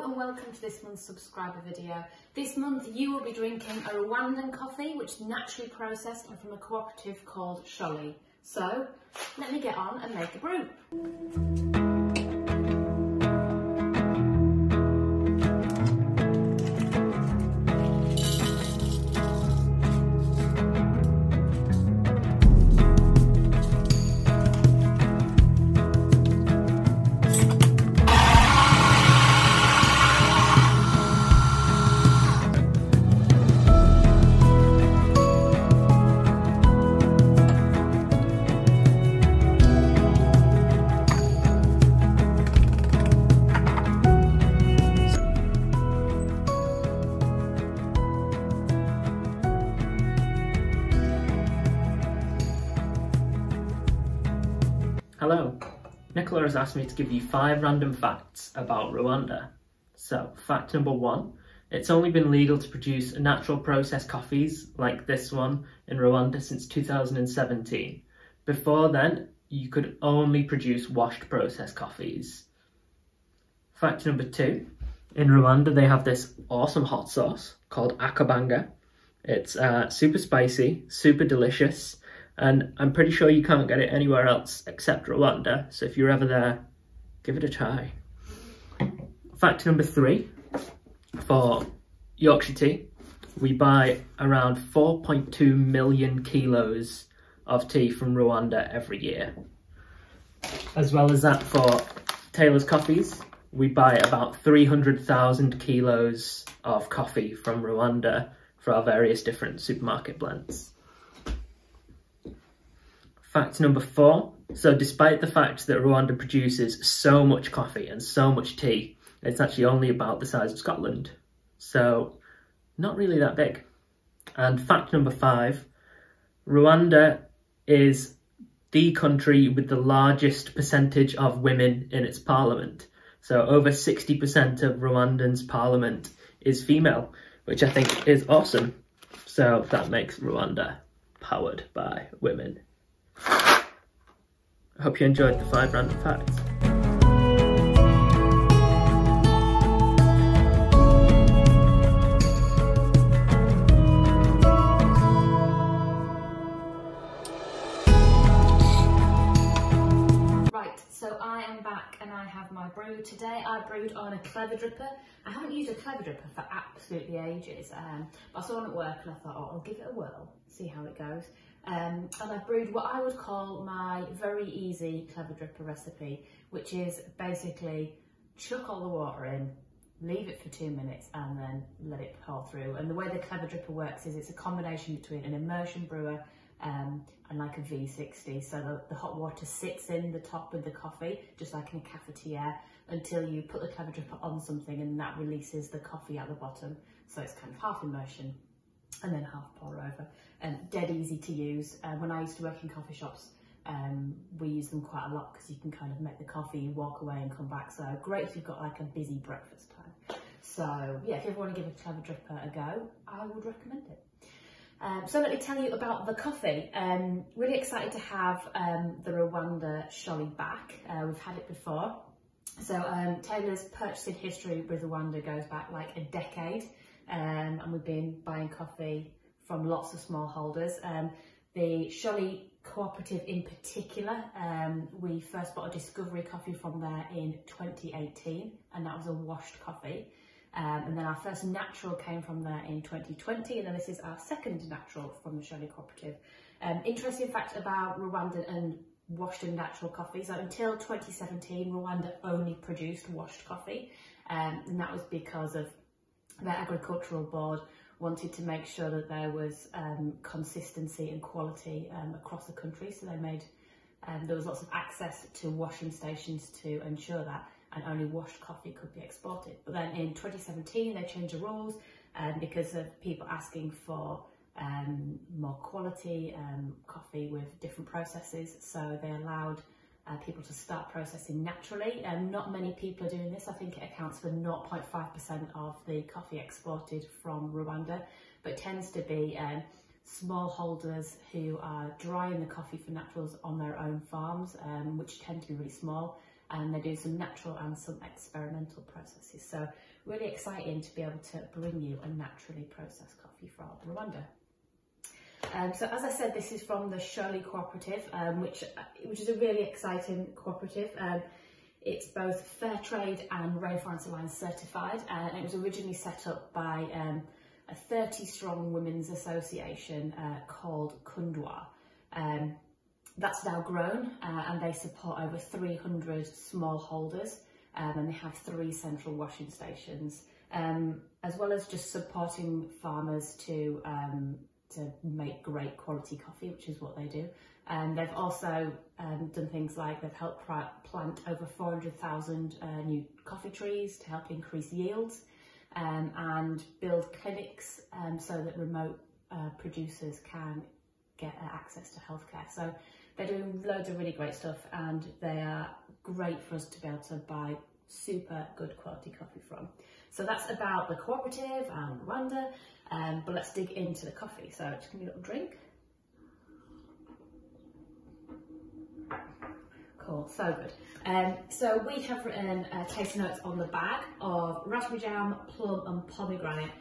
Hello and welcome to this month's subscriber video. This month you will be drinking a Rwandan coffee which is naturally processed and from a cooperative called Sholi. So let me get on and make a brew. Hello, Nicola has asked me to give you 5 random facts about Rwanda. So, fact number 1, it's only been legal to produce natural processed coffees like this one in Rwanda since 2017. Before then, you could only produce washed processed coffees. Fact number 2, in Rwanda they have this awesome hot sauce called akabanga. It's super spicy, super delicious, and I'm pretty sure you can't get it anywhere else except Rwanda, so if you're ever there, give it a try. Fact number 3, for Yorkshire tea, we buy around 4.2 million kilos of tea from Rwanda every year. As well as that, for Taylor's coffees, we buy about 300,000 kilos of coffee from Rwanda for our various different supermarket blends. Fact number 4, so despite the fact that Rwanda produces so much coffee and so much tea, it's actually only about the size of Scotland. So, not really that big. And fact number 5, Rwanda is the country with the largest percentage of women in its parliament. So over 60% of Rwandan's parliament is female, which I think is awesome. So that makes Rwanda powered by women. I hope you enjoyed the 5 random facts. Right, so I am back and I have my brew. Today I brewed on a clever dripper. I haven't used a clever dripper for absolutely ages, but I saw one at work and I thought, oh, I'll give it a whirl, see how it goes. And I've brewed what I would call my very easy clever dripper recipe, which is basically chuck all the water in, leave it for 2 minutes and then let it pour through. And the way the clever dripper works is it's a combination between an immersion brewer and like a V60. So the hot water sits in the top of the coffee, just like in a cafetiere, until you put the clever dripper on something and that releases the coffee at the bottom. So it's kind of half immersion and then half pour over. Dead easy to use. When I used to work in coffee shops, we use them quite a lot because you can kind of make the coffee, walk away and come back. So great if you've got like a busy breakfast time. So yeah, if you ever want to give a clever dripper a go, I would recommend it. So let me tell you about the coffee. Really excited to have the Rwanda Sholi back. We've had it before. So Taylor's purchasing history with Rwanda goes back like a decade, and we've been buying coffee from lots of smallholders. The Sholi cooperative in particular, we first bought a discovery coffee from there in 2018, and that was a washed coffee. And then our first natural came from there in 2020, and then this is our second natural from the Sholi cooperative. Interesting fact about Rwanda and washed and natural coffee. So until 2017, Rwanda only produced washed coffee, and that was because of their agricultural board wanted to make sure that there was consistency and quality across the country. So they made, there was lots of access to washing stations to ensure that, and only washed coffee could be exported. But then in 2017, they changed the rules because of people asking for more quality coffee with different processes. So they allowed people to start processing naturally. Not many people are doing this. I think it accounts for 0.5% of the coffee exported from Rwanda, but it tends to be smallholders who are drying the coffee for naturals on their own farms, which tend to be really small. and they're doing some natural and some experimental processes. So really exciting to be able to bring you a naturally processed coffee from Rwanda. So as I said, this is from the Sholi cooperative, which is a really exciting cooperative. It's both fair trade and Rainforest Alliance certified, and it was originally set up by a 30-strong women's association called Kundwa. That's now grown, and they support over 300 smallholders, and they have 3 central washing stations, as well as just supporting farmers to make great quality coffee, which is what they do. And they've also done things like they've helped plant over 400,000 new coffee trees to help increase yields, and build clinics so that remote producers can get access to healthcare. So they're doing loads of really great stuff, and they are great for us to be able to buy super good quality coffee from. So that's about the cooperative and Rwanda, but let's dig into the coffee. So just give me a little drink. Cool, so good. So we have written taste notes on the bag of raspberry jam, plum and pomegranate.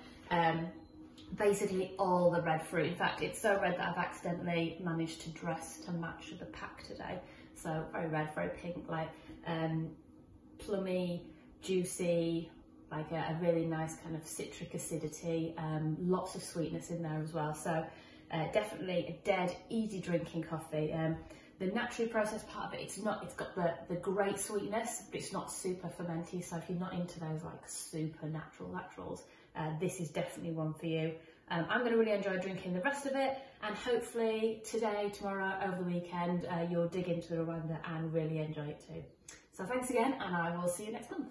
Basically all the red fruit. In fact, it's so red that I've accidentally managed to dress to match the pack today. So very red, very pink, like plummy, juicy, like a really nice kind of citric acidity, lots of sweetness in there as well. So definitely a dead, easy drinking coffee. The naturally processed part of it, it's got the great sweetness, but it's not super fermenty. So if you're not into those like super naturals, this is definitely one for you. I'm going to really enjoy drinking the rest of it, and hopefully today, tomorrow, over the weekend, you'll dig into Rwanda and really enjoy it too. So thanks again, and I will see you next month.